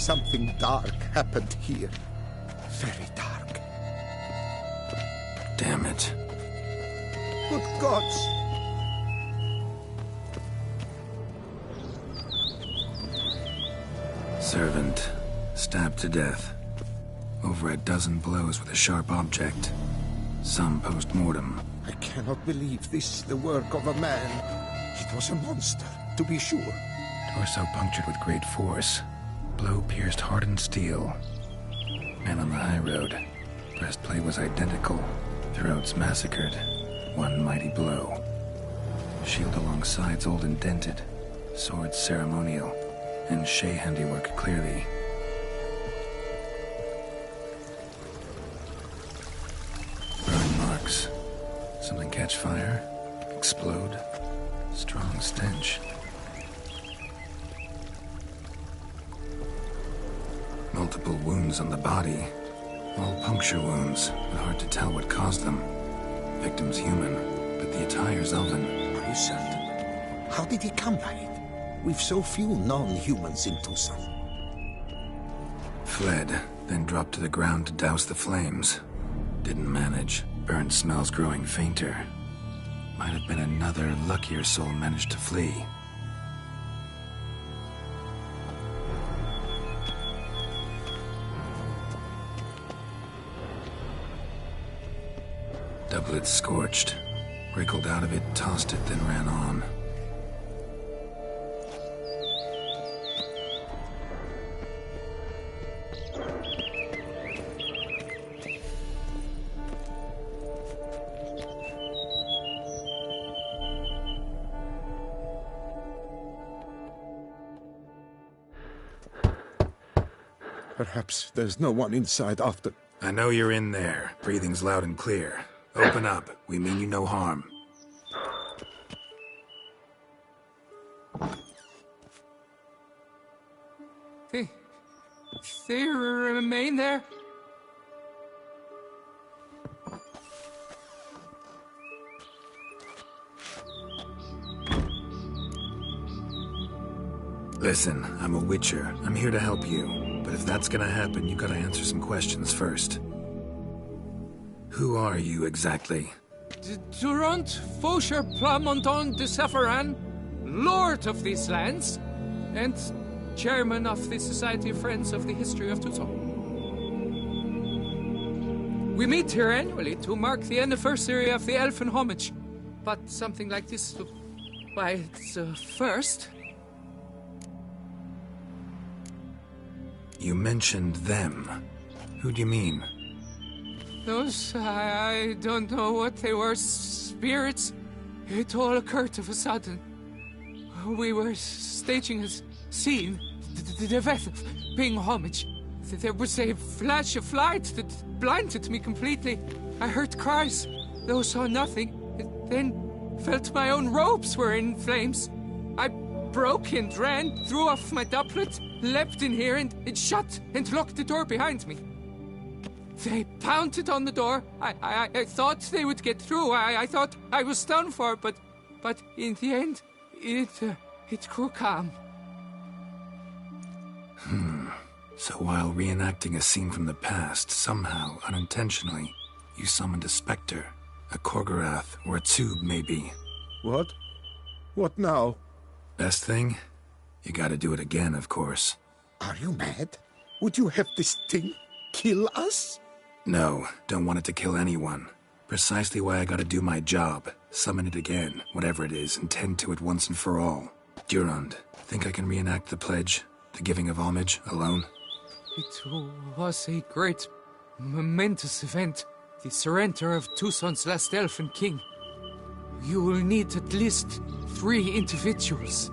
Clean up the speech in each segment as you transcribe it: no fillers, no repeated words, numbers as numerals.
Something dark happened here. Very dark. Damn it. Good gods! Servant, stabbed to death. Over a dozen blows with a sharp object. Some post-mortem. I cannot believe this is the work of a man. It was a monster, to be sure. Torso punctured with great force. Blow pierced hardened steel. Man on the high road. Breastplate was identical. Throats massacred. One mighty blow. Shield along sides old and dented. Sword ceremonial. And Shea handiwork clearly. Burn marks. Something catch fire. Explode. Strong stench. Multiple wounds on the body. All puncture wounds, but hard to tell what caused them. Victim's human, but the attire's elven. Are you certain? How did he come by it? We've so few non-humans in Tucson. Fled, then dropped to the ground to douse the flames. Didn't manage. Burnt smells growing fainter. Might have been another luckier soul managed to flee. Doublet scorched. Wriggled out of it, tossed it, then ran on. Perhaps there's no one inside after... I know you're in there. Breathing's loud and clear. Open up. We mean you no harm. They remain there? Listen, I'm a witcher. I'm here to help you. But if that's gonna happen, you gotta answer some questions first. Who are you exactly? Durant Faucher Plamonton de Safaran, Lord of these lands, and Chairman of the Society of Friends of the History of Tucson. We meet here annually to mark the anniversary of the Elfin Homage, but something like this, why, it's a first. You mentioned them. Who do you mean? Those, I don't know what they were, spirits. It all occurred of a sudden. We were staging a scene, the death of paying homage. There was a flash of light that blinded me completely. I heard cries, though saw nothing. Then felt my own robes were in flames. I broke and ran, threw off my doublet, leapt in here and shut and locked the door behind me. They pounded on the door. I thought they would get through. I thought I was done for, but in the end, it grew calm. So while reenacting a scene from the past, somehow, unintentionally, you summoned a specter, a Korgorath, or a tube, maybe. What? What now? Best thing? You gotta do it again, of course. Are you mad? Would you have this thing kill us? No, don't want it to kill anyone. Precisely why I gotta do my job. Summon it again, whatever it is, and tend to it once and for all. Durand, think I can reenact the pledge? The giving of homage, alone? It was a great, momentous event. The surrender of Tucson's last elfin king. You will need at least 3 individuals.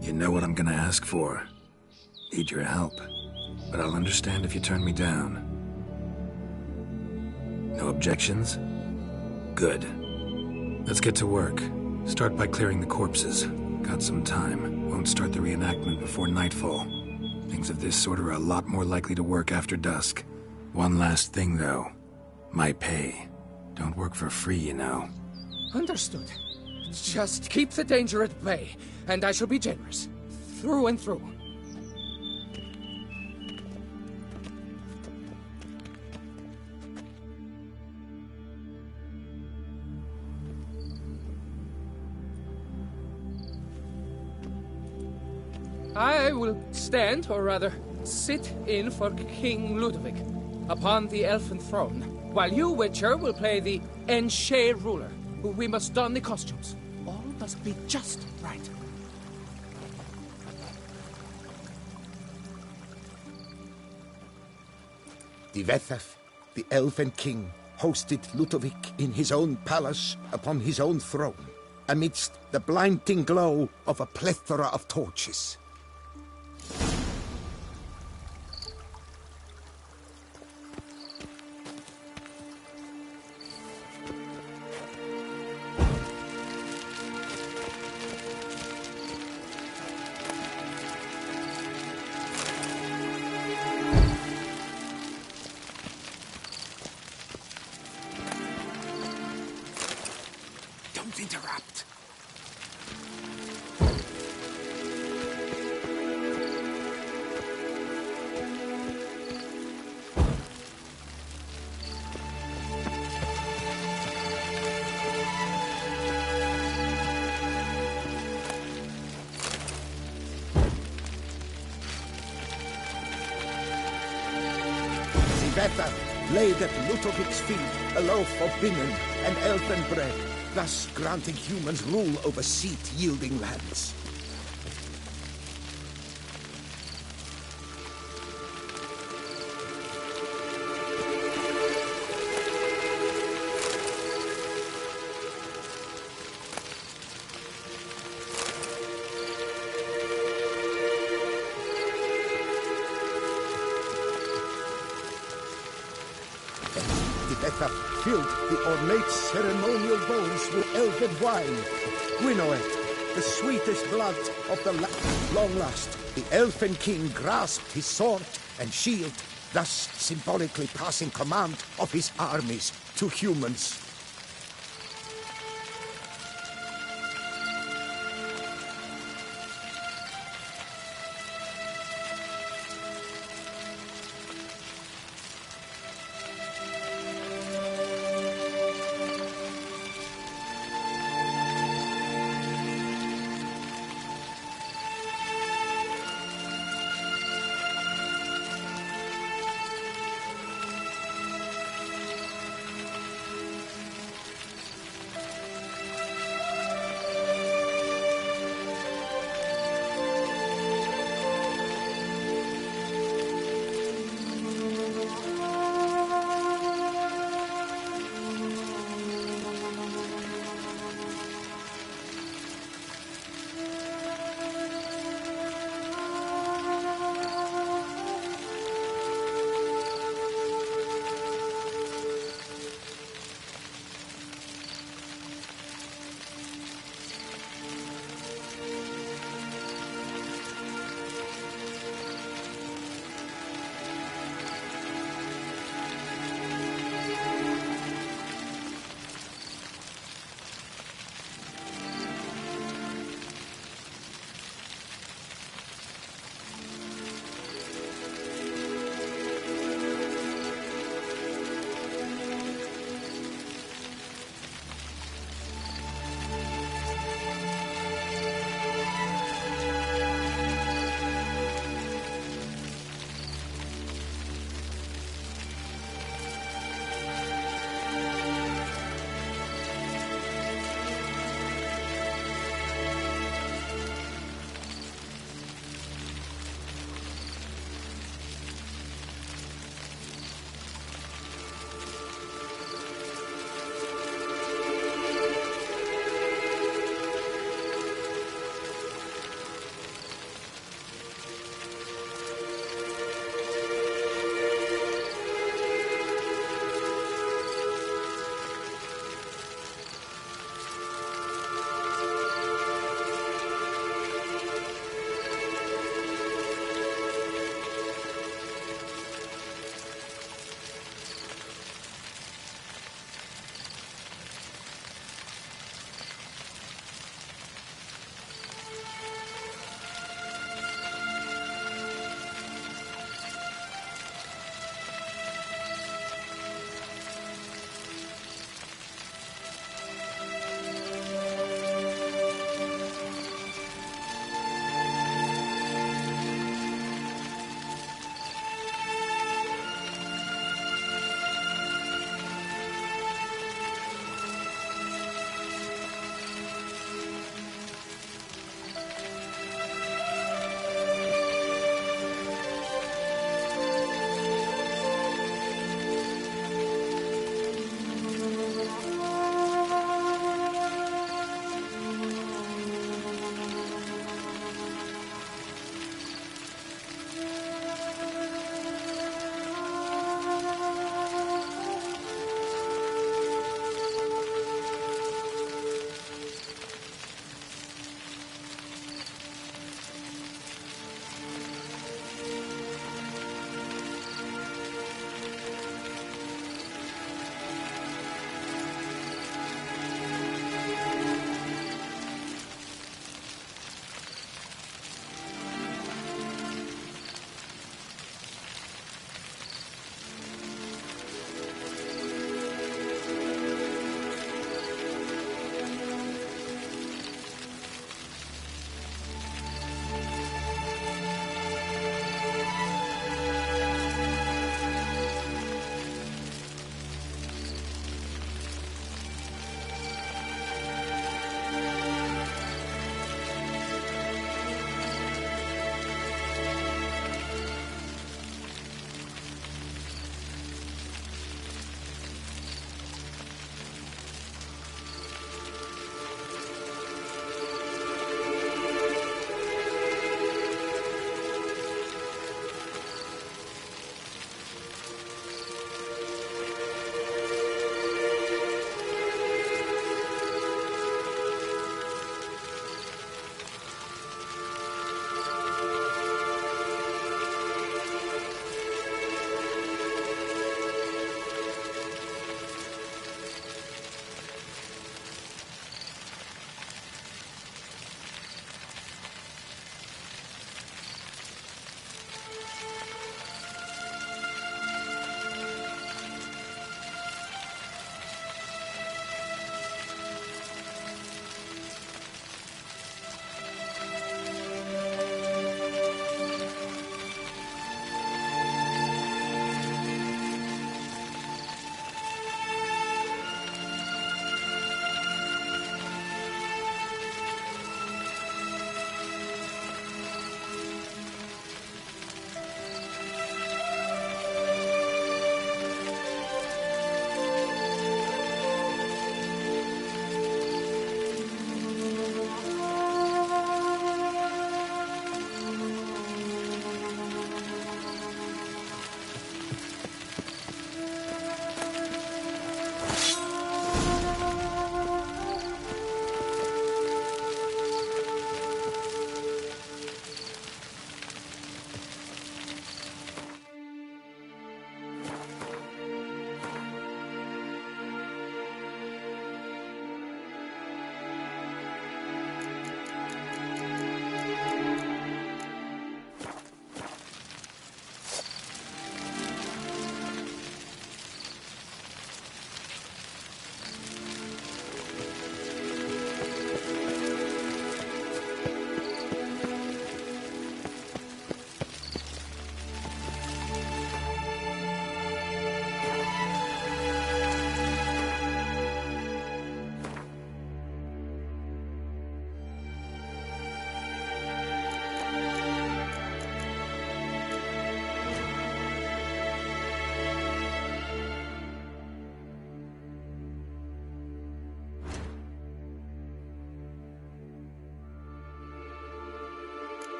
You know what I'm gonna ask for. Need your help. But I'll understand if you turn me down. No objections? Good. Let's get to work. Start by clearing the corpses. Got some time. Won't start the reenactment before nightfall. Things of this sort are a lot more likely to work after dusk. One last thing, though. My pay. Don't work for free, you know. Understood. Just keep the danger at bay, and I shall be generous. Through and through. I will stand, or rather, sit in for King Ludovic, upon the elfin throne, while you, Witcher, will play the Enche ruler. We must don the costumes. All must be just right. Divethaf, the elven king, hosted Ludovic in his own palace upon his own throne, amidst the blinding glow of a plethora of torches. Don't interrupt. Sveta laid at Ludovic's feet a loaf of binen and elfin bread, thus granting humans rule over seat-yielding lands. Tibetha filled the ornate ceremonial bowls with elven wine. Gwynnoeth, the sweetest blood of the land. Long last, the elfin king grasped his sword and shield, thus symbolically passing command of his armies to humans.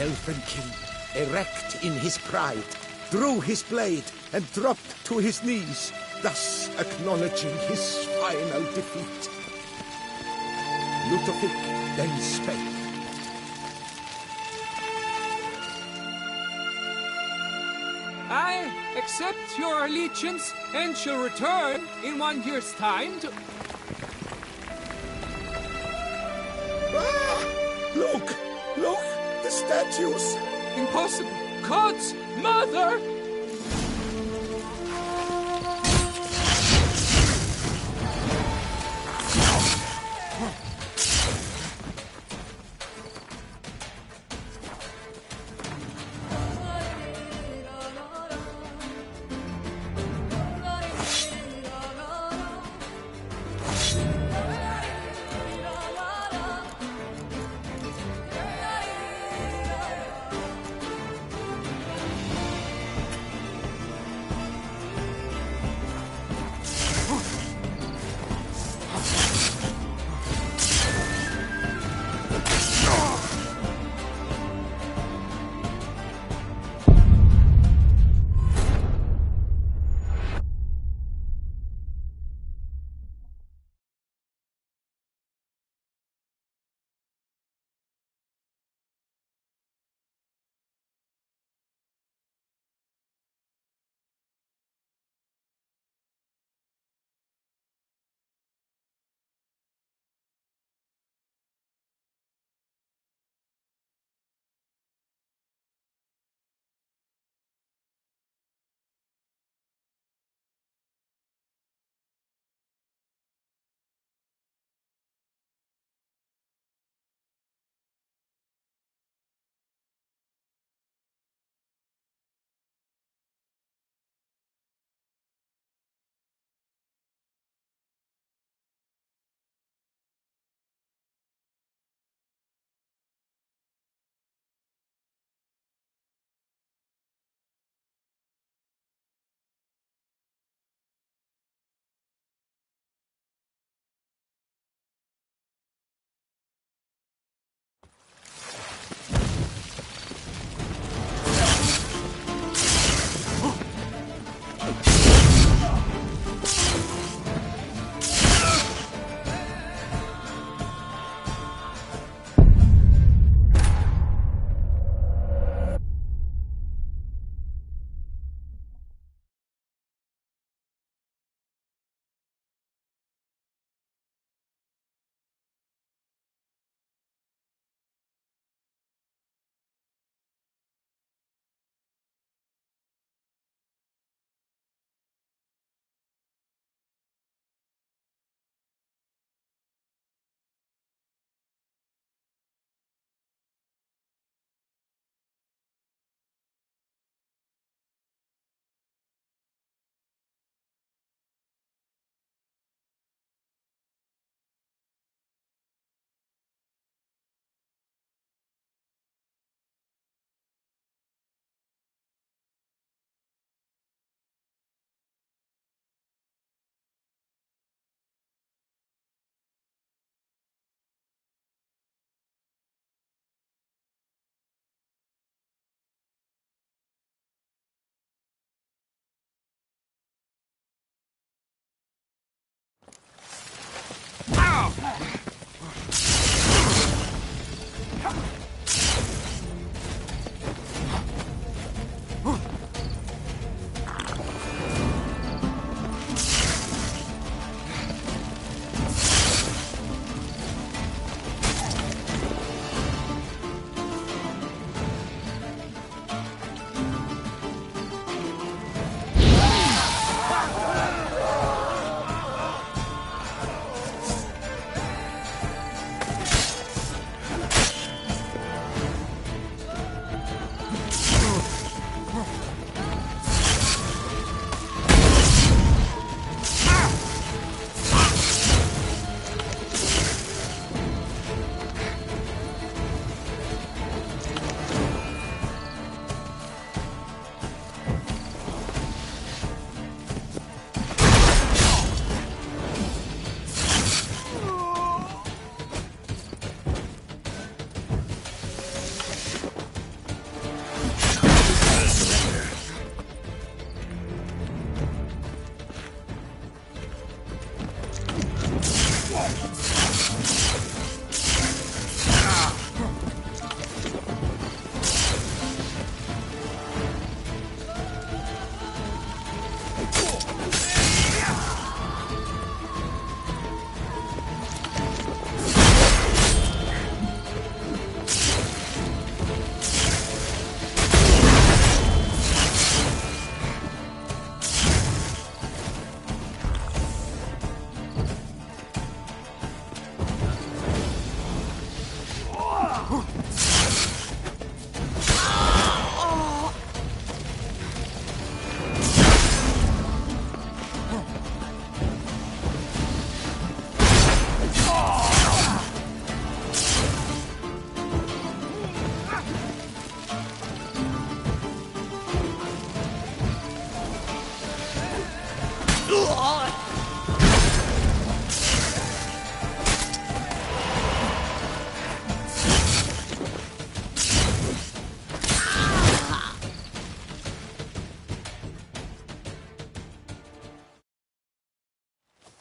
Elfin King, erect in his pride, drew his blade and dropped to his knees, thus acknowledging his final defeat. Ludovic then spake. I accept your allegiance and shall return in 1 year's time to... Ah! Look! Look! The statues! Impossible! God's mother!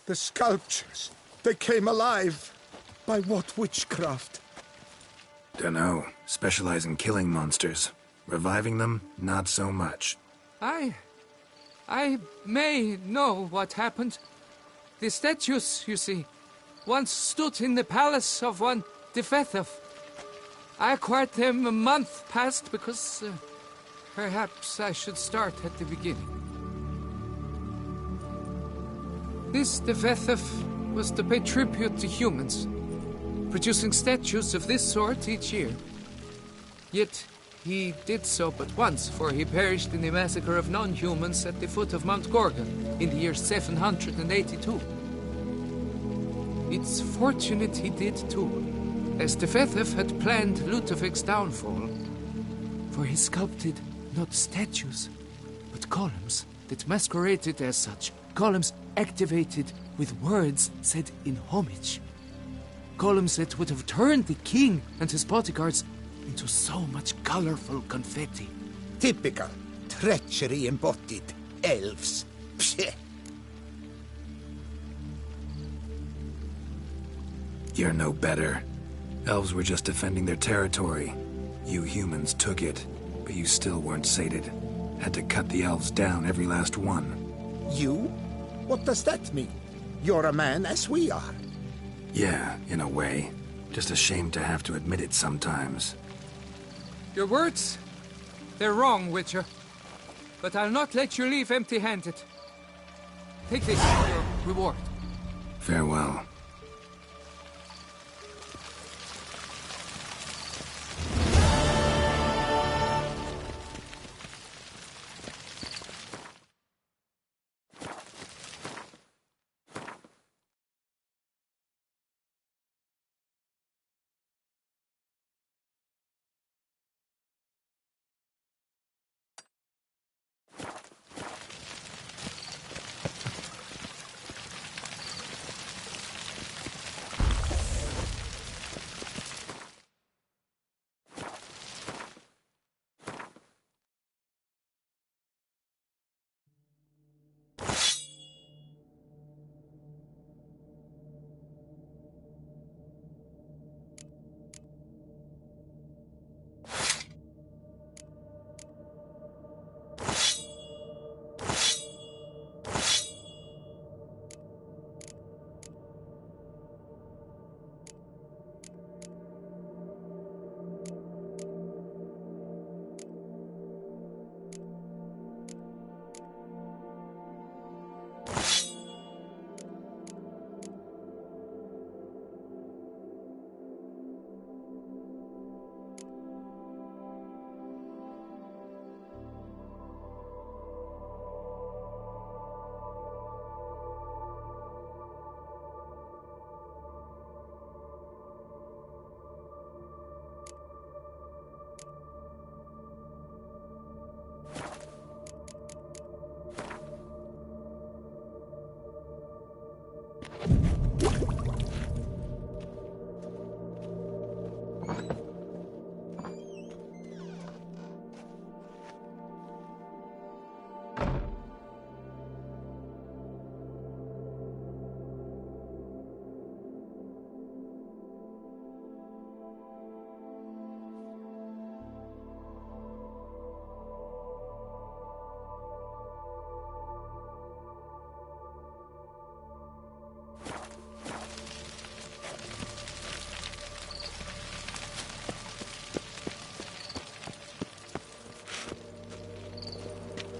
The sculptures, they came alive. By what witchcraft? Dunno. Specialize in killing monsters. Reviving them, not so much. I may know what happened. The statues, you see, once stood in the palace of one Defethov. I acquired them a month past because perhaps I should start at the beginning. This Defethov was to pay tribute to humans, producing statues of this sort each year. Yet he did so but once, for he perished in the massacre of non-humans at the foot of Mount Gorgon in the year 782. It's fortunate he did too, as Defethov had planned Ludovic's downfall, for he sculpted not statues, but columns that masqueraded as such, columns activated with words said in homage. Columns that would have turned the king and his bodyguards into so much colorful confetti. Typical. Treachery embodied. Elves. Psheh. You're no better. Elves were just defending their territory. You humans took it, but you still weren't sated. Had to cut the elves down, every last one. You? What does that mean? You're a man as we are. Yeah, in a way. Just ashamed to have to admit it sometimes. Your words, they're wrong, Witcher. But I'll not let you leave empty-handed. Take this for your reward. Farewell.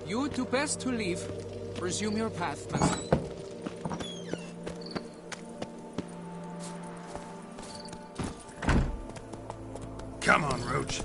You do best to leave. Resume your path, master. Come on, Roach.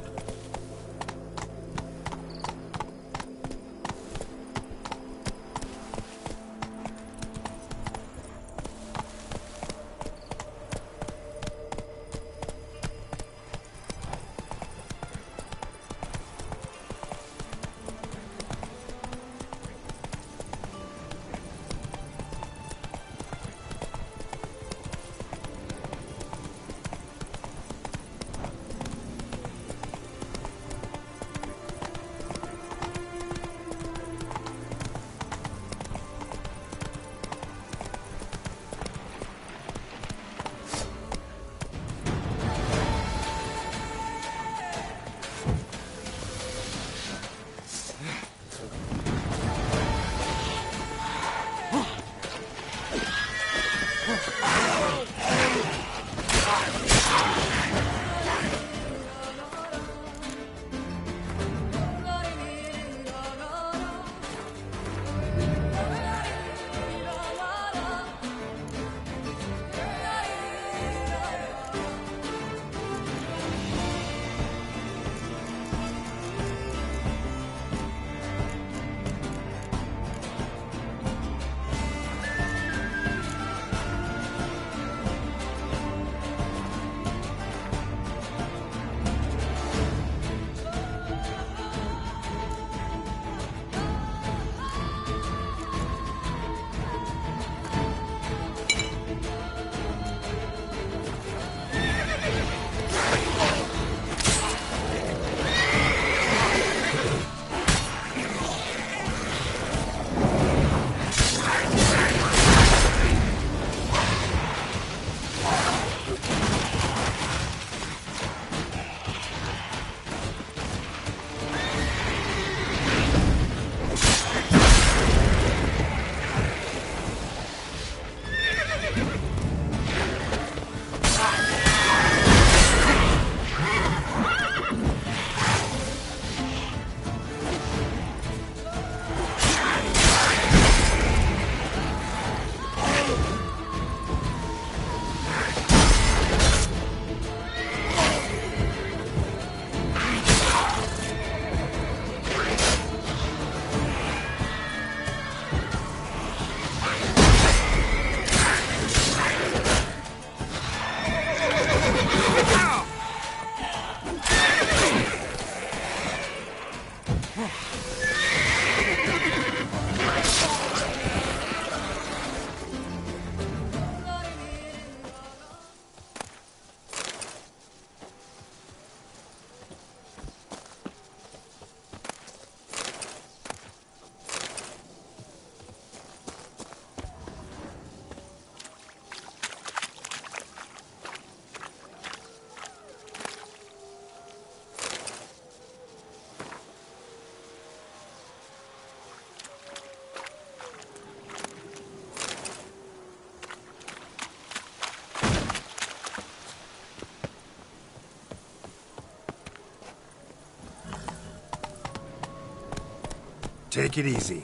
Take it easy.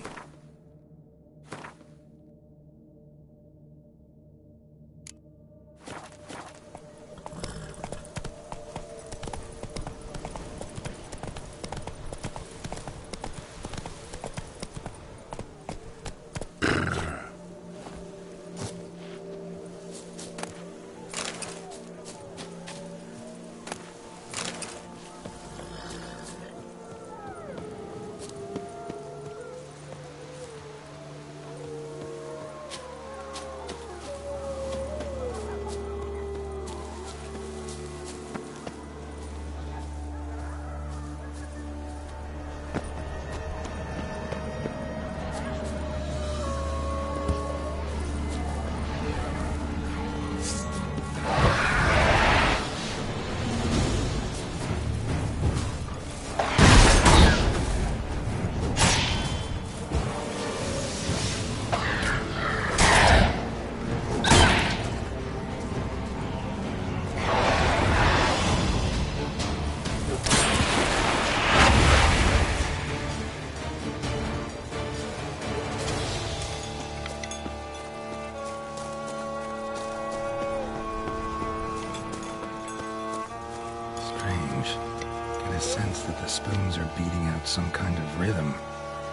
Get a sense that the spoons are beating out some kind of rhythm,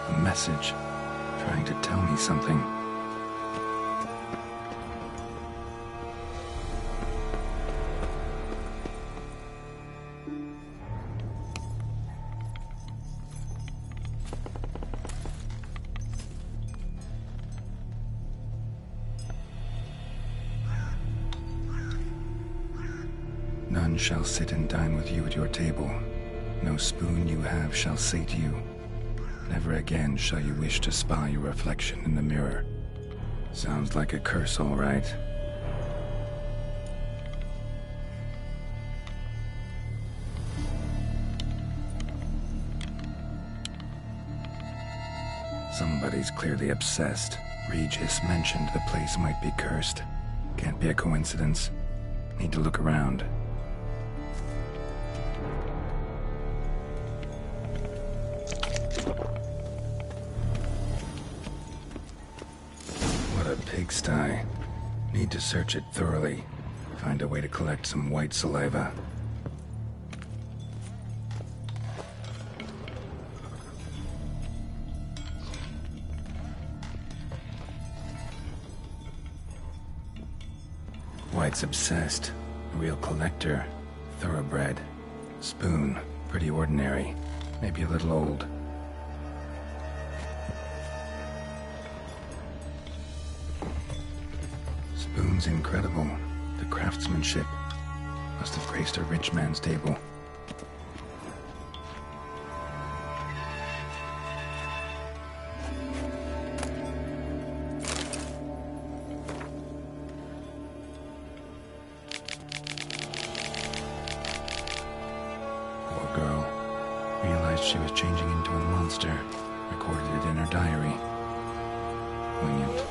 a message, trying to tell me something. None shall sit and dine with you at your table. No spoon you have shall say to you, never again shall you wish to spy your reflection in the mirror. Sounds like a curse, all right. Somebody's clearly obsessed. Regis mentioned the place might be cursed. Can't be a coincidence. Need to look around. What a pigsty. Need to search it thoroughly. Find a way to collect some white saliva. White's obsessed. A real collector. Thoroughbred. Spoon. Pretty ordinary. Maybe a little old. Spoon's incredible. The craftsmanship. Must have graced a rich man's table. Poor girl. Realized she was changing into a monster. Recorded it in her diary. Poignant.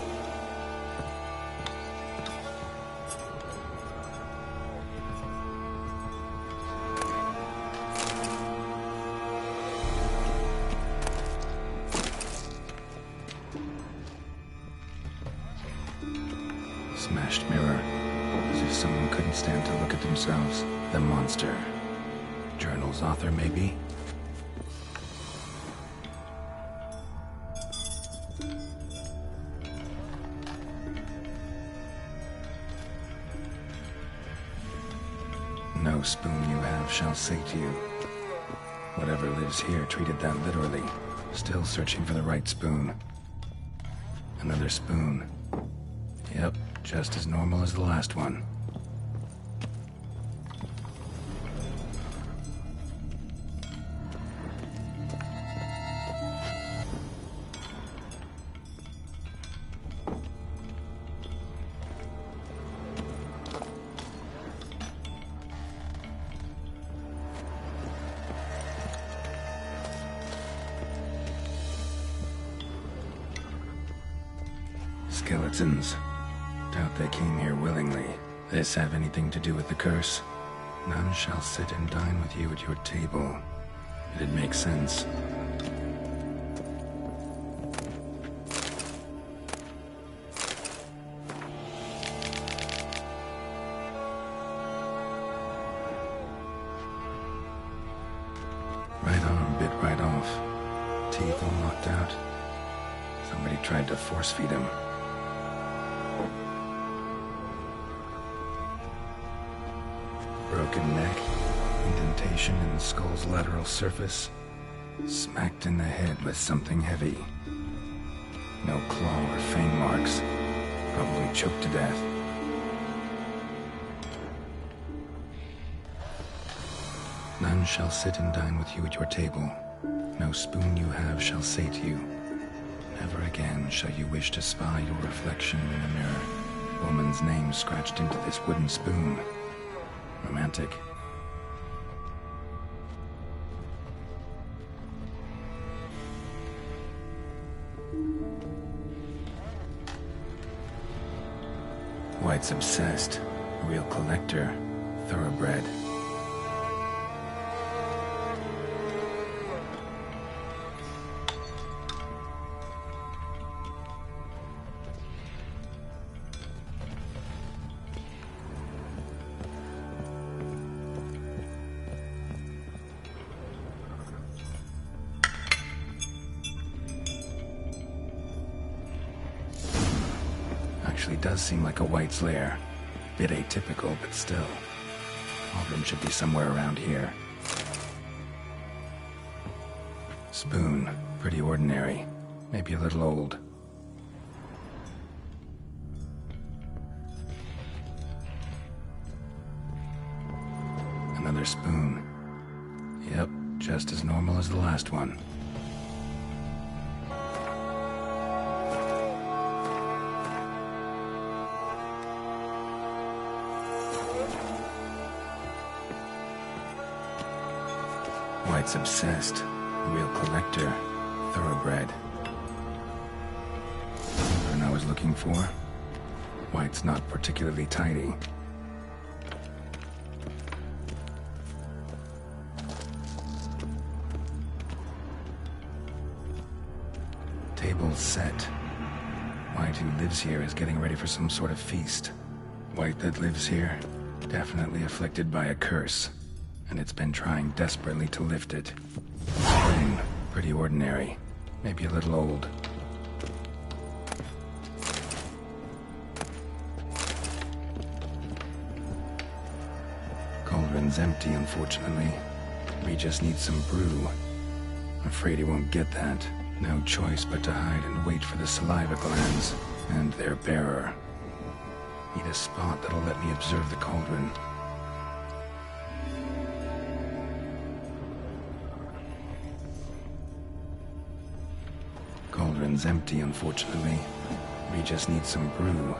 Smashed mirror. As if someone couldn't stand to look at themselves. The monster. Journal's author, maybe? No spoon you have shall say to you. Whatever lives here treated that literally. Still searching for the right spoon. Another spoon. Yep, just as normal as the last one. Skeletons. Doubt they came here willingly. This have anything to do with the curse? None shall sit and dine with you at your table. It'd make sense. Still knocked out. Somebody tried to force feed him. Broken neck, indentation in the skull's lateral surface, smacked in the head with something heavy. No claw or fang marks, probably choked to death. None shall sit and dine with you at your table. No spoon you have shall sate you. Never again shall you wish to spy your reflection in a mirror. Woman's name scratched into this wooden spoon. Romantic. White's obsessed. Real collector. Thoroughbred. Actually does seem like a White's lair. Bit atypical, but still. All of them should be somewhere around here. Spoon. Pretty ordinary. Maybe a little old. Another spoon. Yep, just as normal as the last one. White's obsessed. Real collector. Thoroughbred. What I was looking for? White's not particularly tidy. Table's set. White, who lives here, is getting ready for some sort of feast. White that lives here, definitely afflicted by a curse. And it's been trying desperately to lift it. Ring, pretty ordinary. Maybe a little old. Cauldron's empty, unfortunately. We just need some brew. Afraid he won't get that. No choice but to hide and wait for the saliva glands and their bearer. Need a spot that'll let me observe the cauldron. Cauldron's empty, unfortunately. We just need some brew.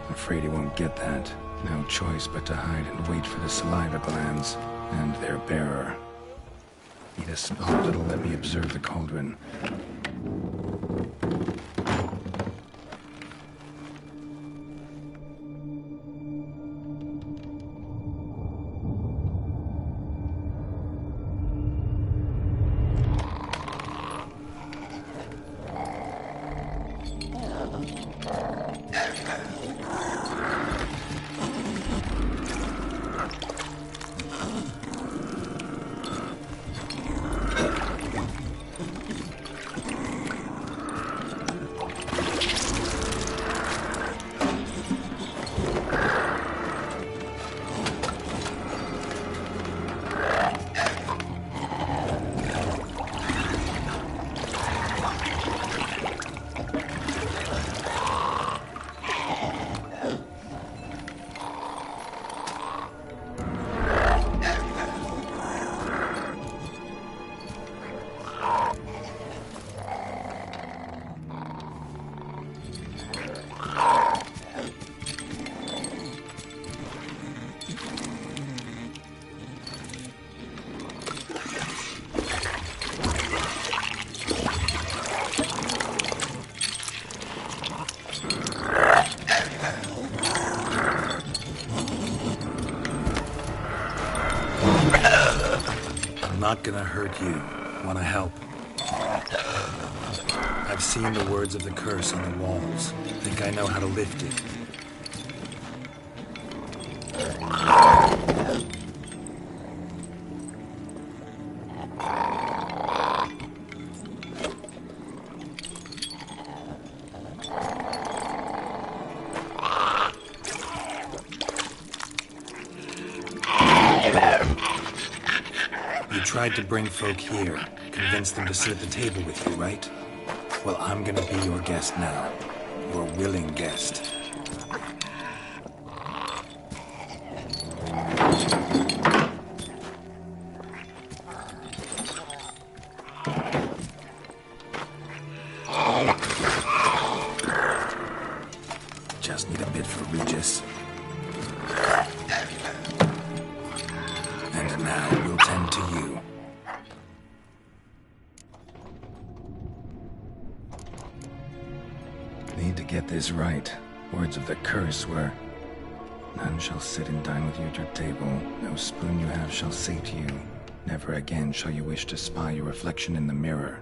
Afraid he won't get that. No choice but to hide and wait for the saliva glands and their bearer. Need a spot that'll let me observe the cauldron. Not gonna hurt you. Wanna help? I've seen the words of the curse on the walls. Think I know how to lift it. tried to bring folk here, convince them to sit at the table with you, right? Well, I'm gonna be your guest now. Your willing guest. Just need a bit for Regis. And now we'll tend to you. Need to get this right. Words of the curse were, none shall sit and dine with you at your table. No spoon you have shall sate you. Never again shall you wish to spy your reflection in the mirror.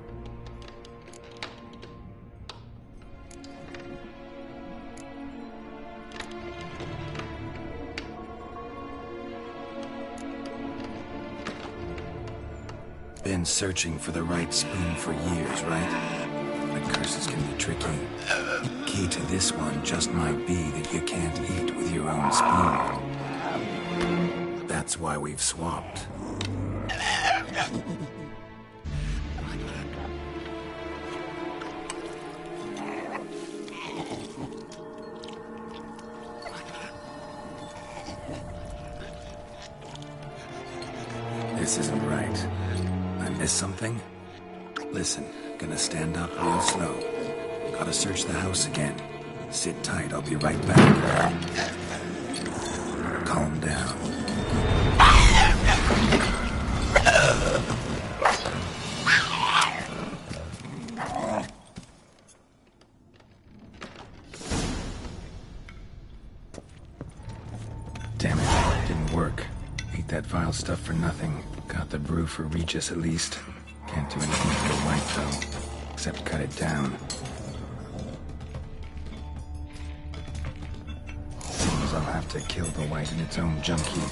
Been searching for the right spoon for years, right? But curses can be tricky. Key to this one just might be that you can't eat with your own spoon. That's why we've swapped. This isn't right. I missed something? Listen, gonna stand up real slow. Gotta search the house again. Sit tight, I'll be right back. Calm down. Damn it, didn't work. Ate that vile stuff for nothing. Got the brew for Regis at least. Can't do anything to the white though, except cut it down. Seems I'll have to kill the white in its own junk heap.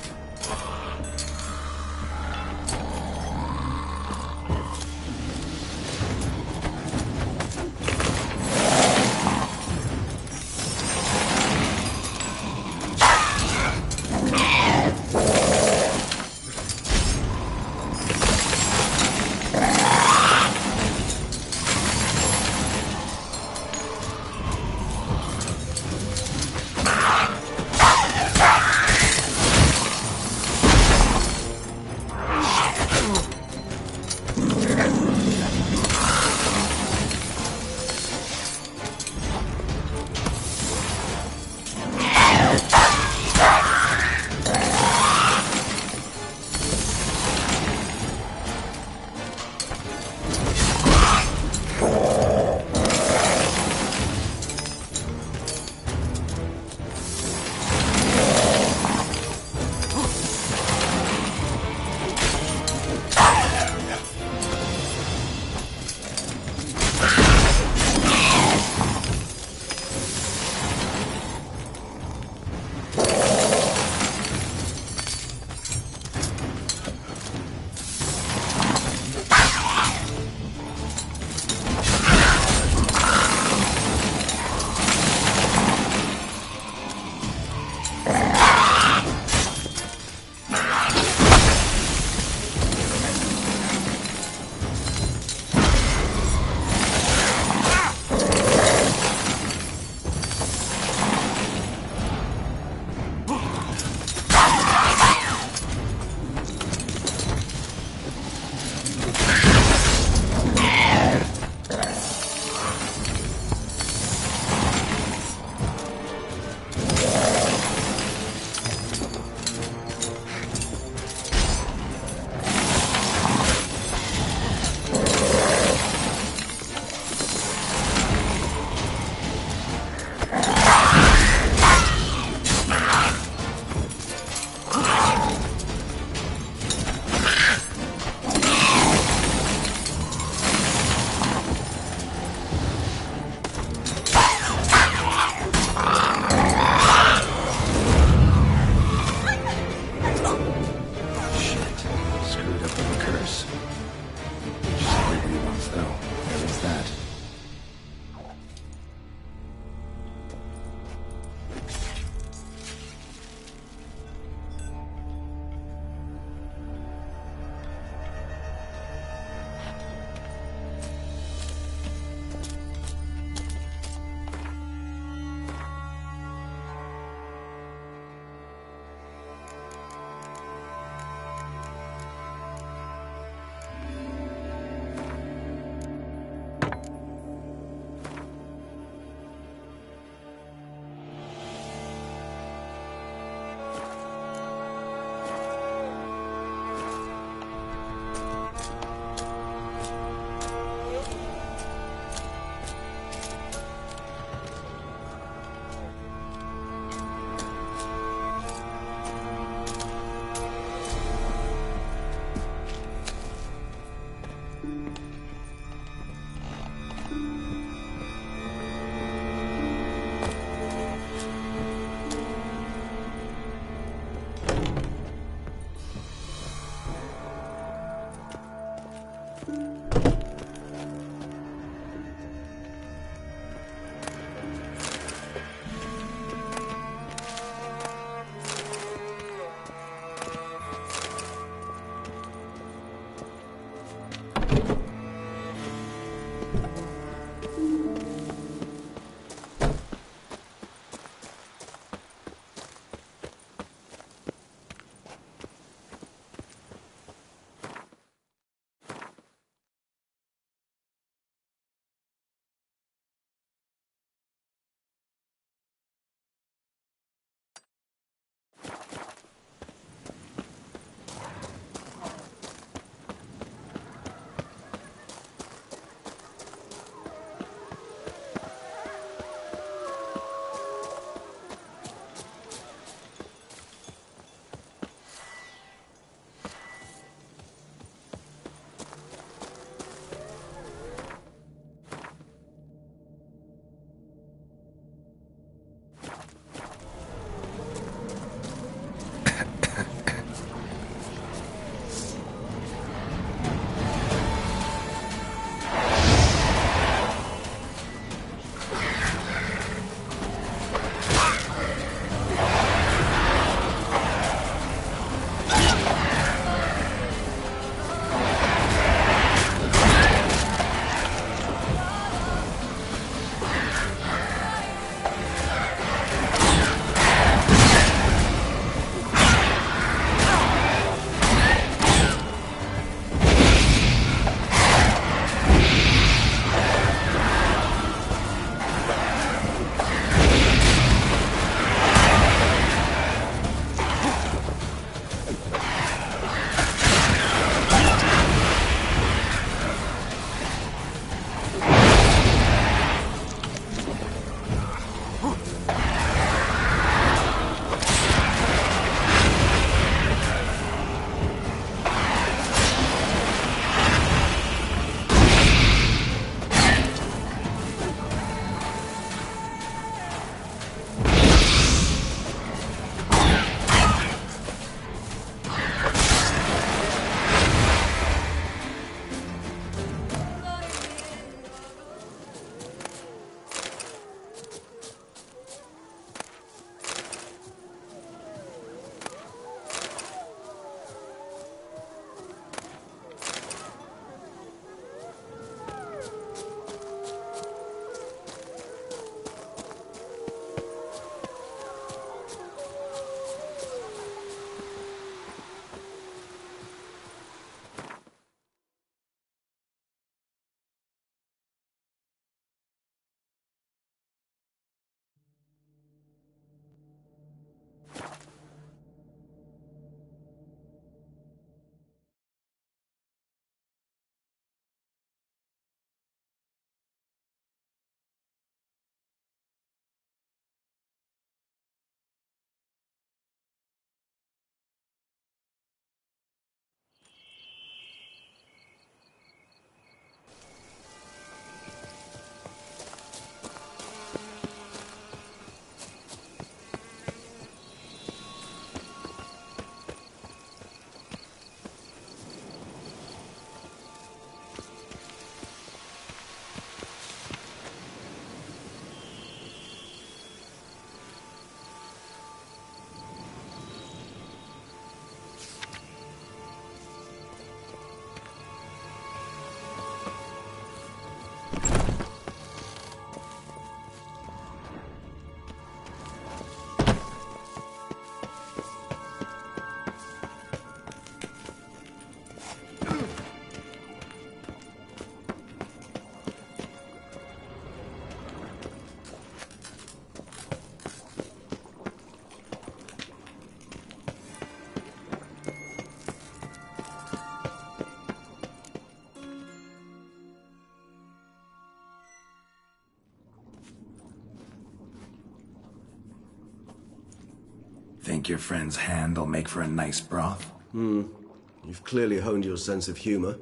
Think your friend's hand will make for a nice broth? You've clearly honed your sense of humor.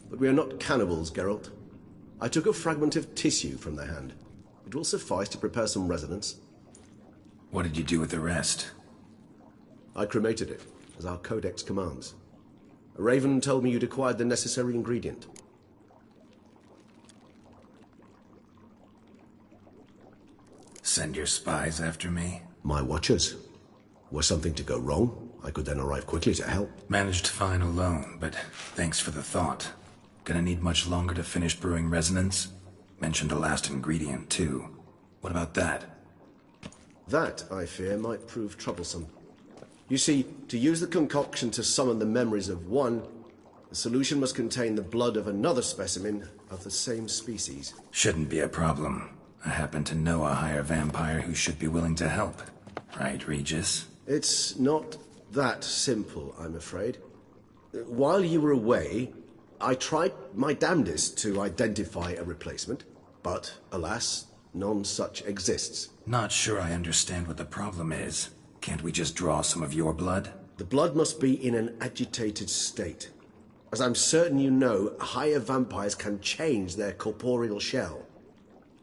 But we are not cannibals, Geralt. I took a fragment of tissue from the hand. It will suffice to prepare some resonance. What did you do with the rest? I cremated it, as our codex commands. A raven told me you'd acquired the necessary ingredient. Send your spies after me? My watchers. Were something to go wrong, I could then arrive quickly to help. Managed fine alone, but thanks for the thought. Gonna need much longer to finish brewing resonance? Mentioned a last ingredient, too. What about that? That, I fear, might prove troublesome. You see, to use the concoction to summon the memories of one, the solution must contain the blood of another specimen of the same species. Shouldn't be a problem. I happen to know a higher vampire who should be willing to help. Right, Regis? It's not that simple, I'm afraid. While you were away, I tried my damnedest to identify a replacement, but, alas, none such exists. Not sure I understand what the problem is. Can't we just draw some of your blood? The blood must be in an agitated state. As I'm certain you know, higher vampires can change their corporeal shell.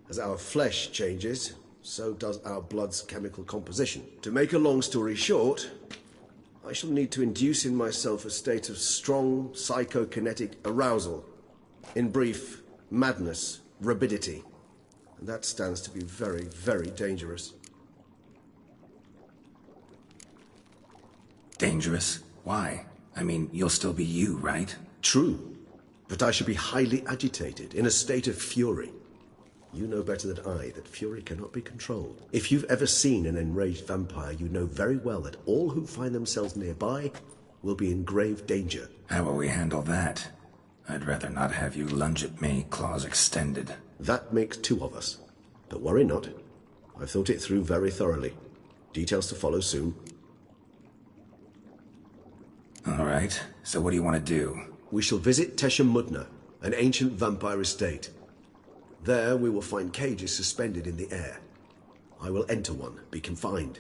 As our flesh changes, so does our blood's chemical composition. To make a long story short, I shall need to induce in myself a state of strong psychokinetic arousal. In brief, madness, rabidity. And that stands to be very, very dangerous. Dangerous? Why? I mean, you'll still be you, right? True, but I should be highly agitated, in a state of fury. You know better than I that fury cannot be controlled. If you've ever seen an enraged vampire, you know very well that all who find themselves nearby will be in grave danger. How will we handle that? I'd rather not have you lunge at me, claws extended. That makes two of us. But worry not. I've thought it through very thoroughly. Details to follow soon. All right, so what do you want to do? We shall visit Tesha Mudna, an ancient vampire estate. There we will find cages suspended in the air. I will enter one, be confined.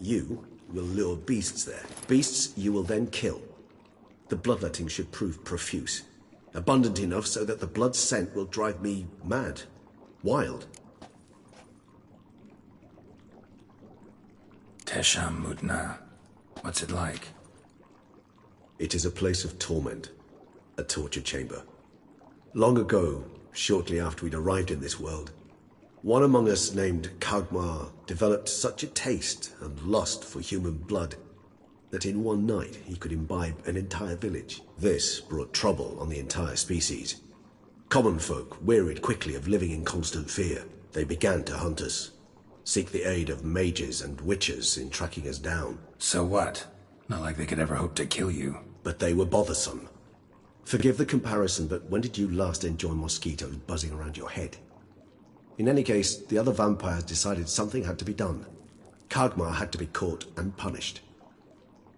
You will lure beasts there. Beasts you will then kill. The bloodletting should prove profuse. Abundant enough so that the blood scent will drive me mad. Wild. Tesha Mudna. What's it like? It is a place of torment. A torture chamber. Long ago, shortly after we'd arrived in this world, one among us named Kagmar developed such a taste and lust for human blood that in one night he could imbibe an entire village. This brought trouble on the entire species. Common folk wearied quickly of living in constant fear. They began to hunt us, seek the aid of mages and witches in tracking us down. So what? Not like they could ever hope to kill you. But they were bothersome. Forgive the comparison, but when did you last enjoy mosquitoes buzzing around your head? In any case, the other vampires decided something had to be done. Kagmar had to be caught and punished.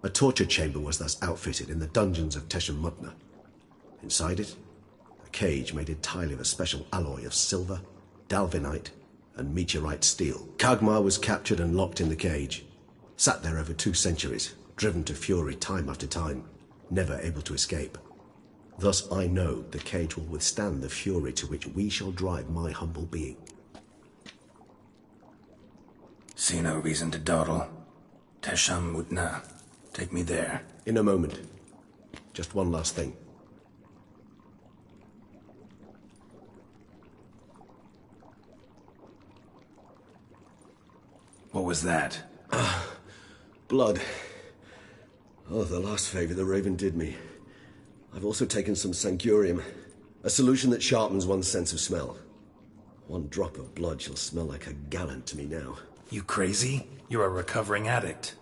A torture chamber was thus outfitted in the dungeons of Tesha Mudna. Inside it, a cage made entirely of a special alloy of silver, dalvinite, and meteorite steel. Kagmar was captured and locked in the cage. Sat there over 2 centuries, driven to fury time after time, never able to escape. Thus I know the cage will withstand the fury to which we shall drive my humble being. See no reason to dawdle. Tesha Mudna. Take me there. In a moment. Just one last thing. What was that? Blood. Oh, the last favor the Raven did me. I've also taken some Sangurium, a solution that sharpens one's sense of smell. One drop of blood shall smell like a gallon to me now. You crazy? You're a recovering addict.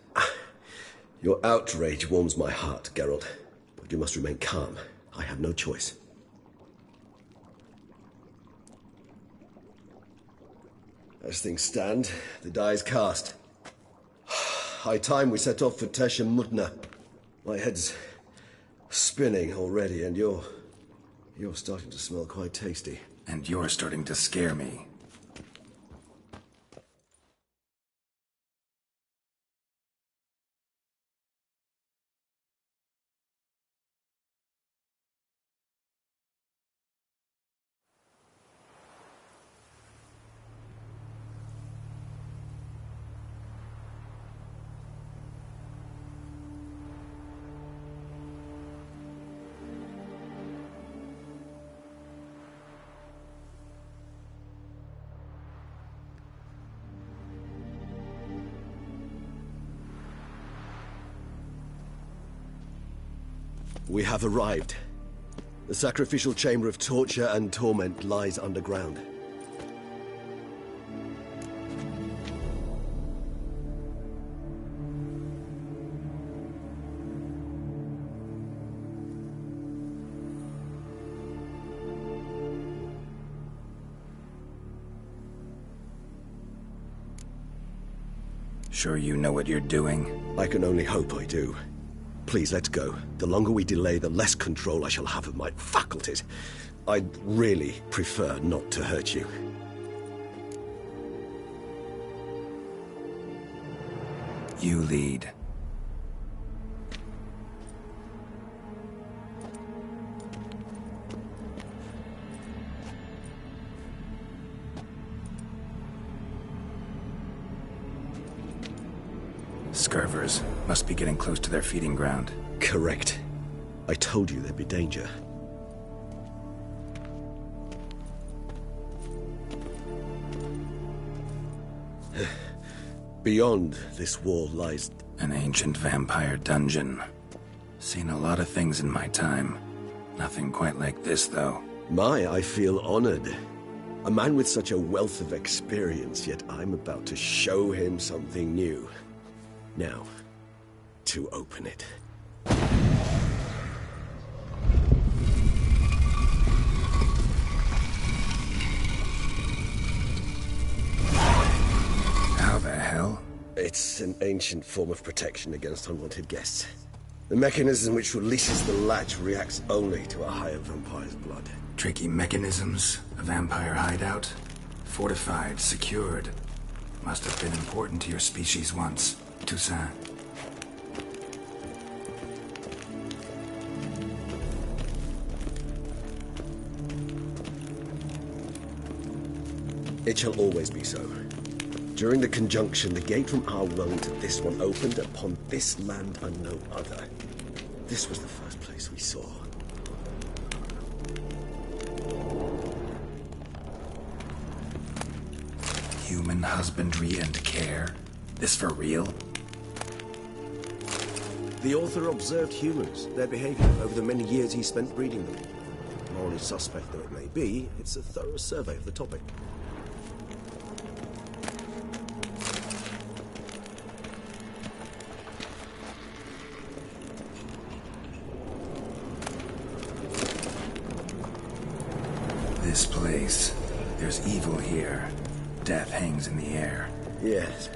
Your outrage warms my heart, Geralt. But you must remain calm. I have no choice. As things stand, the die is cast. High time we set off for Tesha Mudna. My head's spinning already, and you're starting to smell quite tasty. And you're starting to scare me. We have arrived. The sacrificial chamber of torture and torment lies underground. Sure you know what you're doing? I can only hope I do. Please, let's go. The longer we delay, the less control I shall have of my faculties. I'd really prefer not to hurt you. You lead. Scurvers must be getting close to their feeding ground. Correct. I told you there'd be danger. Beyond this wall lies... An ancient vampire dungeon. Seen a lot of things in my time. Nothing quite like this, though. I feel honored. A man with such a wealth of experience, yet I'm about to show him something new. Now, to open it. How the hell? It's an ancient form of protection against unwanted guests. The mechanism which releases the latch reacts only to a higher vampire's blood. Tricky mechanisms, a vampire hideout. Fortified, secured. Must have been important to your species once. Toussaint. It shall always be so. During the conjunction, the gate from our realm to this one opened upon this land and no other. This was the first place we saw. Human husbandry and care? This for real? The author observed humans, their behavior, over the many years he spent breeding them. Morally suspect though it may be, it's a thorough survey of the topic. This place. There's evil here. Death hangs in the air. Yes.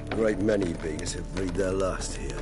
A great many beings have breathed their last here.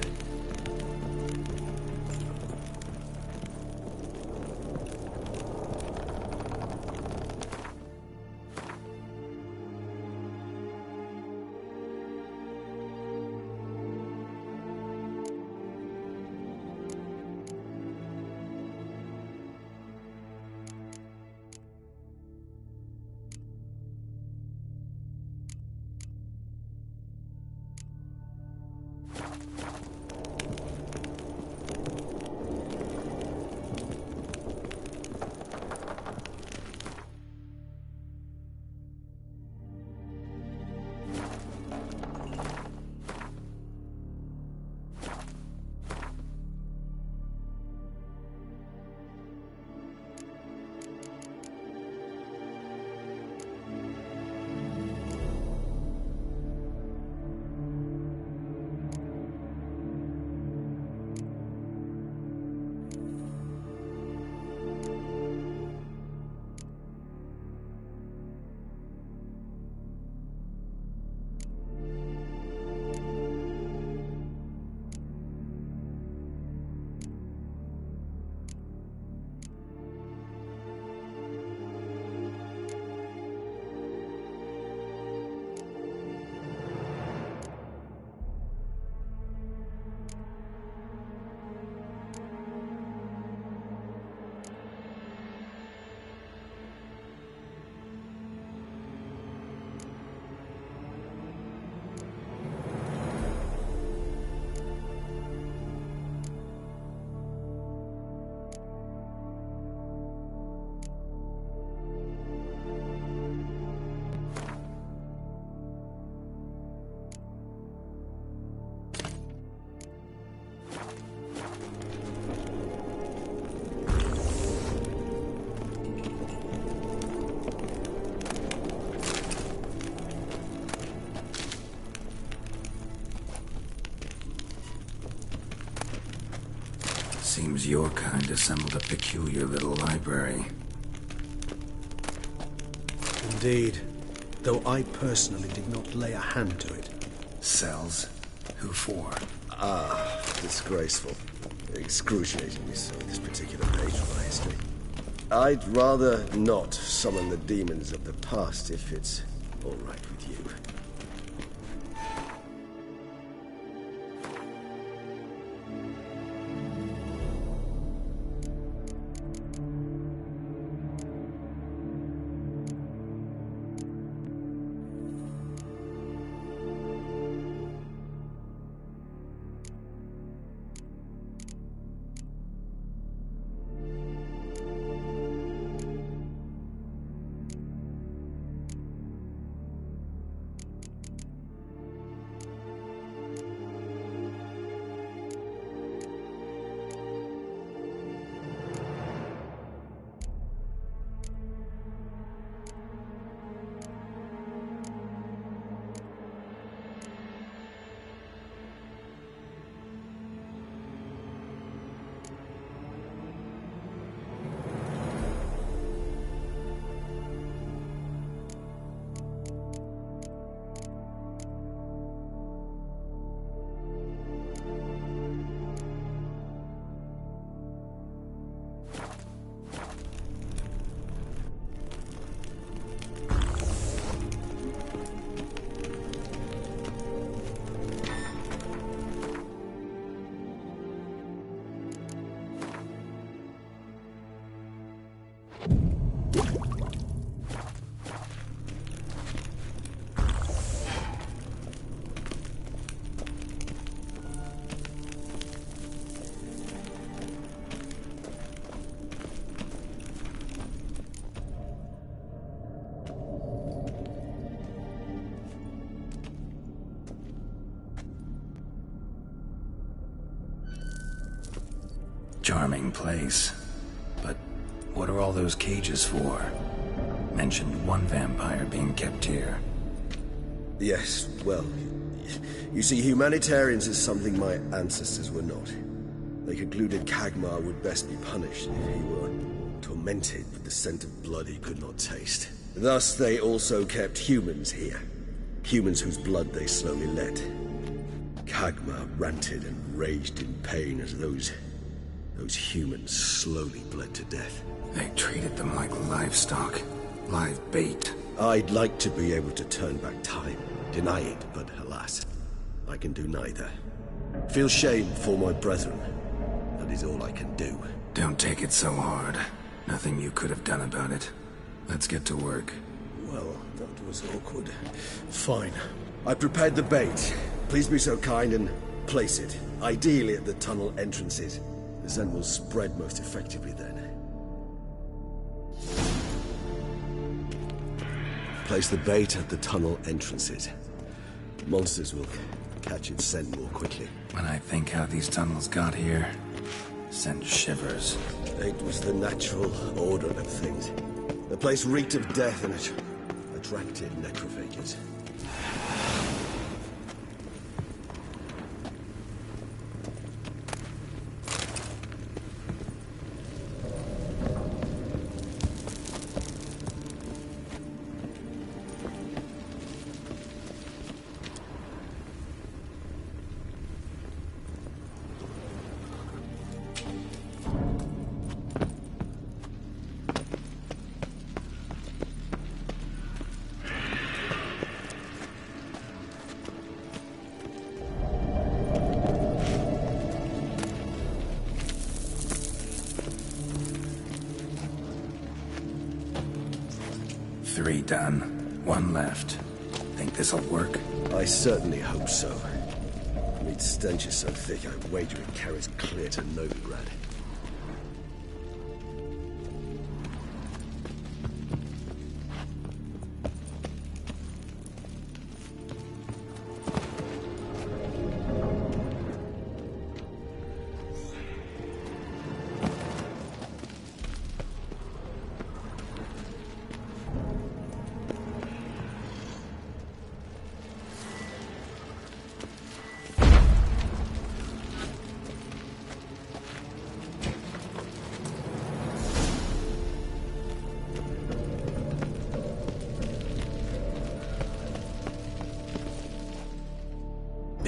Seems your kind assembled a peculiar little library. Indeed, though I personally did not lay a hand to it. Cells? Who for? Disgraceful. Excruciatingly so, this particular page of my history. I'd rather not summon the demons of the past if it's all right with you. Charming place. But what are all those cages for? Mentioned one vampire being kept here. Yes, well, you see, humanitarians is something my ancestors were not. They concluded Kagmar would best be punished if he were tormented with the scent of blood he could not taste. Thus, they also kept humans here. Humans whose blood they slowly let. Kagmar ranted and raged in pain as those humans slowly bled to death. They treated them like livestock. Live bait. I'd like to be able to turn back time. Deny it, but alas, I can do neither. Feel shame for my brethren. That is all I can do. Don't take it so hard. Nothing you could have done about it. Let's get to work. Well, that was awkward. Fine. I prepared the bait. Please be so kind and place it, ideally at the tunnel entrances. The scent will spread most effectively then. Place the bait at the tunnel entrances. Monsters will catch its scent more quickly. When I think how these tunnels got here, send shivers. It was the natural order of things. The place reeked of death and it attracted necrophages. Three done. One left. Think this'll work? I certainly hope so. The meat stench is so thick, I wager it carries clear to Novigrad.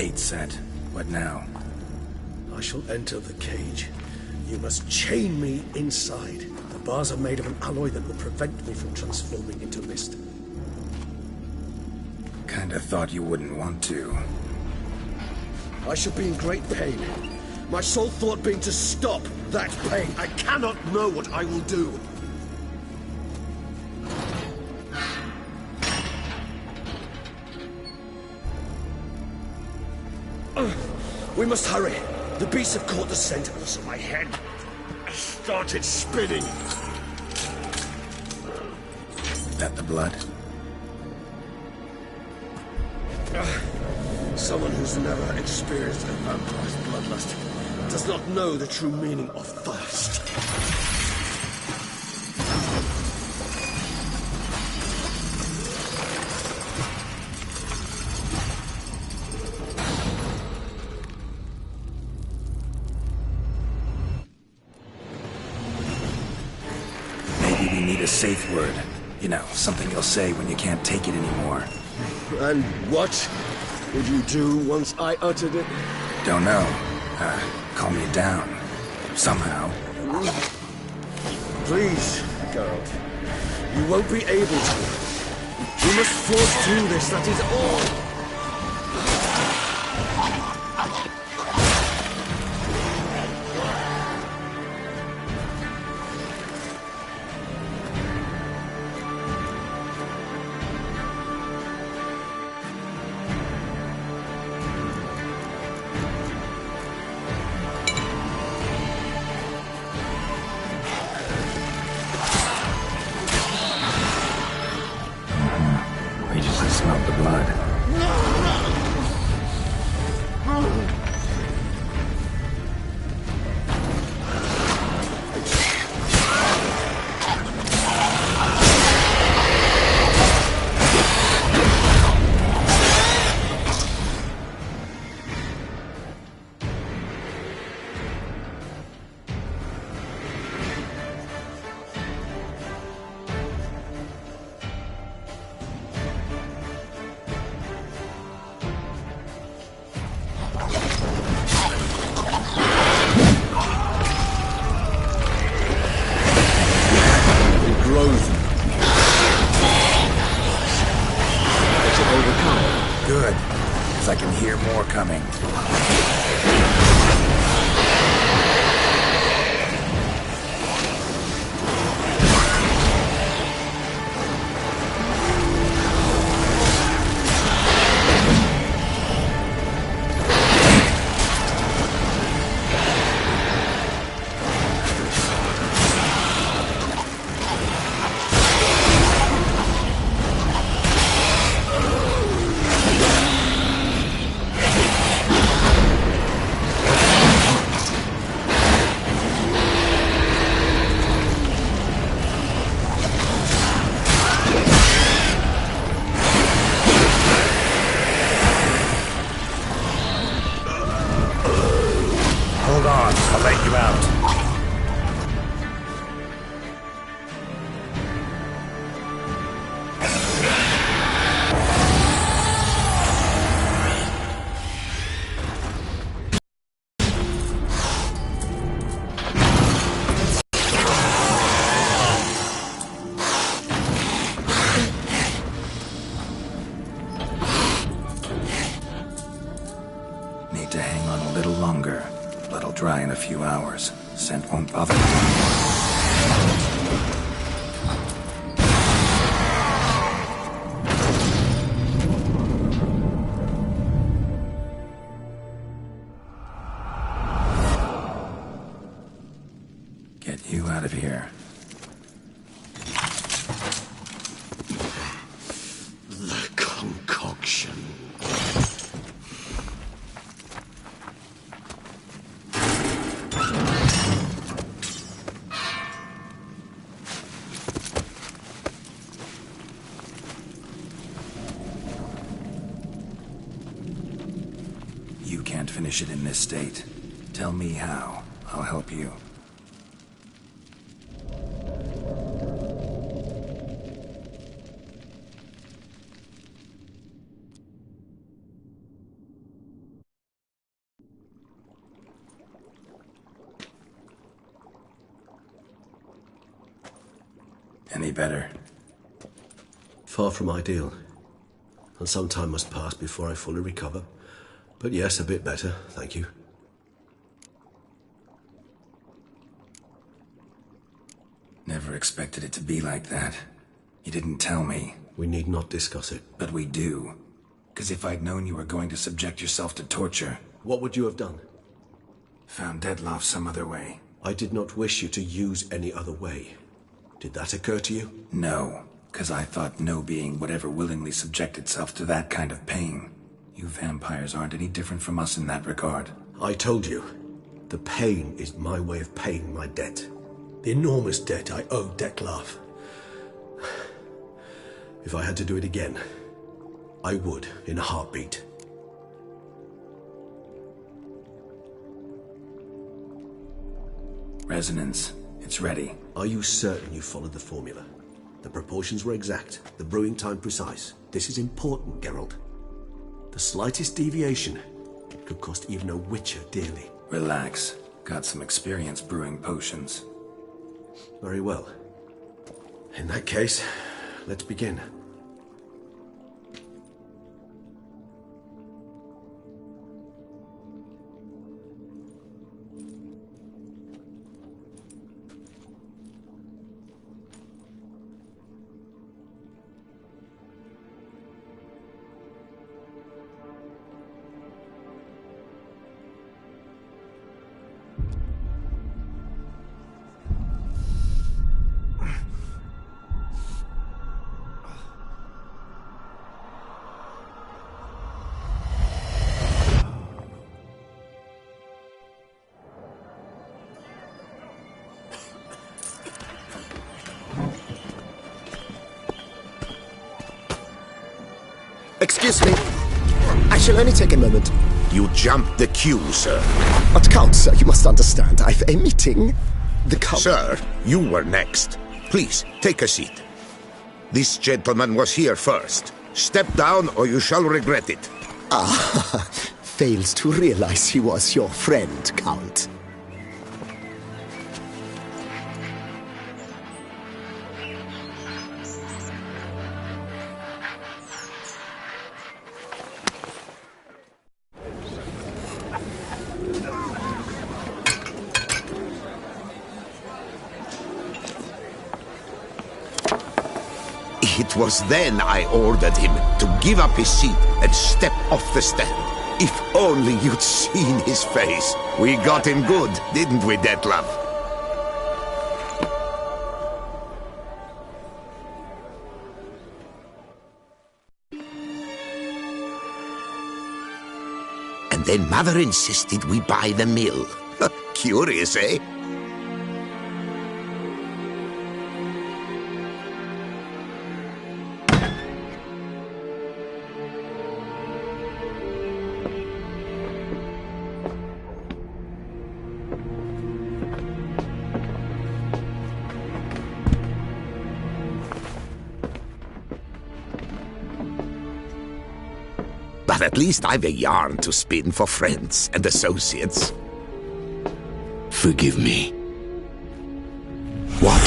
Bait set. What now? I shall enter the cage. You must chain me inside. The bars are made of an alloy that will prevent me from transforming into mist. Kinda thought you wouldn't want to. I shall be in great pain. My sole thought being to stop that pain. I cannot know what I will do. We must hurry. The beasts have caught the scent, so my head started spinning. That the blood? Someone who's never experienced a vampire's bloodlust does not know the true meaning of thirst. Maybe we need a safe word. You know, something you'll say when you can't take it anymore. And what would you do once I uttered it? Don't know. Calm you down. Somehow. Please, Geralt. You won't be able to. You must force through this, that is all. We just smelled the blood. Good, because I can hear more coming. Hold on, I'll let you out. Need to hang on a little longer. Blood'll dry in a few hours. Scent won't bother me anymore. Get you out of here. The concoction. You can't finish it in this state. Tell me how. I'll help you. Any better? Far from ideal. And some time must pass before I fully recover. But yes, a bit better, thank you. Never expected it to be like that. You didn't tell me. We need not discuss it. But we do. Because if I'd known you were going to subject yourself to torture... What would you have done? Found Dettlaff some other way. I did not wish you to use any other way. Did that occur to you? No, because I thought no being would ever willingly subject itself to that kind of pain. You vampires aren't any different from us in that regard. I told you, the pain is my way of paying my debt. The enormous debt I owe Dettlaff. If I had to do it again, I would, in a heartbeat. Resonance. It's ready. Are you certain you followed the formula? The proportions were exact, the brewing time precise. This is important, Geralt. The slightest deviation could cost even a witcher dearly. Relax. Got some experience brewing potions. Very well. In that case, let's begin. Excuse me. I shall only take a moment. You jumped the queue, sir. But Count, sir, you must understand. I've a meeting. The Count... Sir, you were next. Please, take a seat. This gentleman was here first. Step down or you shall regret it. Ah, fails to realize he was your friend, Count. It was then I ordered him to give up his seat and step off the stand. If only you'd seen his face. We got him good, didn't we, Dettlaff? And then Mother insisted we buy the mill. Curious, eh? But at least I've a yarn to spin for friends and associates. Forgive me. What?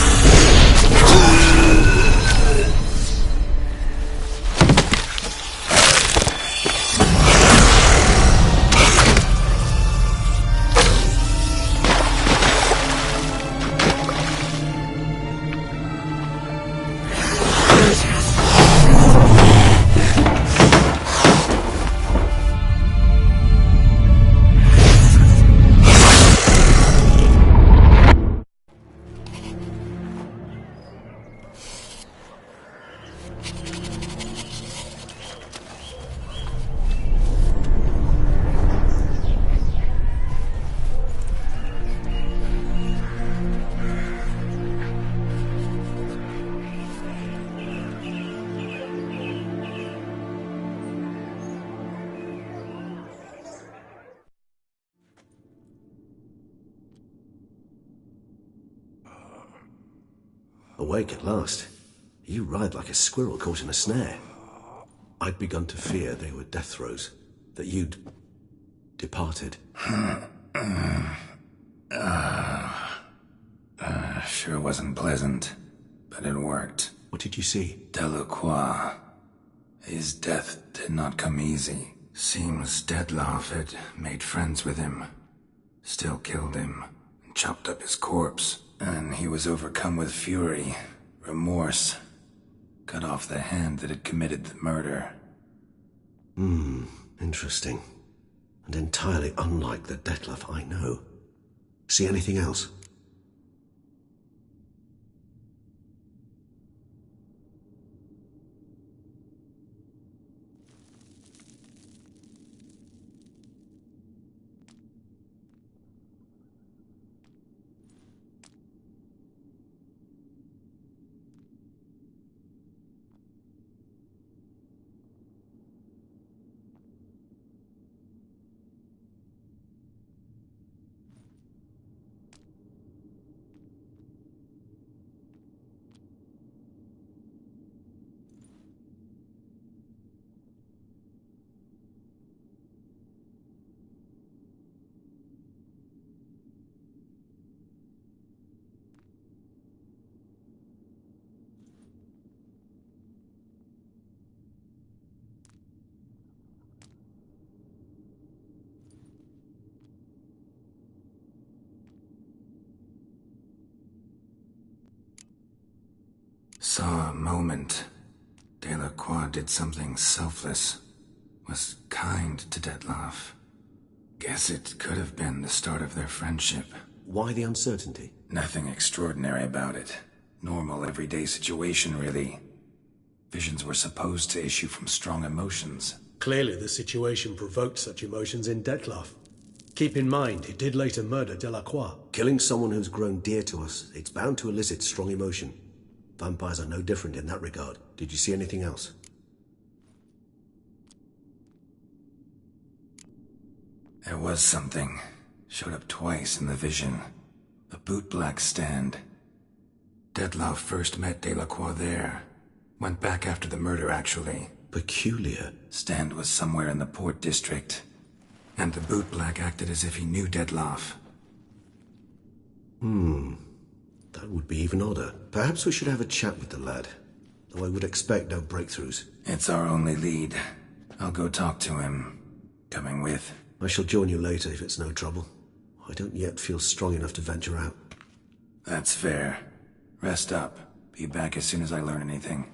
Awake at last. You ride like a squirrel caught in a snare. I'd begun to fear they were death throes, that you'd departed. Sure wasn't pleasant. but it worked. What did you see? Delacroix. His death did not come easy. Seems Dettlaff had made friends with him. Still killed him, and chopped up his corpse. And he was overcome with fury, remorse. Cut off the hand that had committed the murder. Interesting. And entirely unlike the Dettlaff I know. See anything else? Saw a moment. Delacroix did something selfless. Was kind to Dettlaff. Guess it could have been the start of their friendship. Why the uncertainty? Nothing extraordinary about it. Normal, everyday situation, really. Visions were supposed to issue from strong emotions. Clearly the situation provoked such emotions in Dettlaff. Keep in mind, he did later murder Delacroix. Killing someone who's grown dear to us, it's bound to elicit strong emotion. Vampires are no different in that regard. Did you see anything else? There was something. Showed up twice in the vision. A bootblack stand. Dettlaff first met Delacroix there. Went back after the murder, actually. Peculiar. Stand was somewhere in the Port District. And the bootblack acted as if he knew Dettlaff. That would be even odder. Perhaps we should have a chat with the lad. Though I would expect no breakthroughs. It's our only lead. I'll go talk to him. Coming with? I shall join you later if it's no trouble. I don't yet feel strong enough to venture out. That's fair. Rest up. Be back as soon as I learn anything.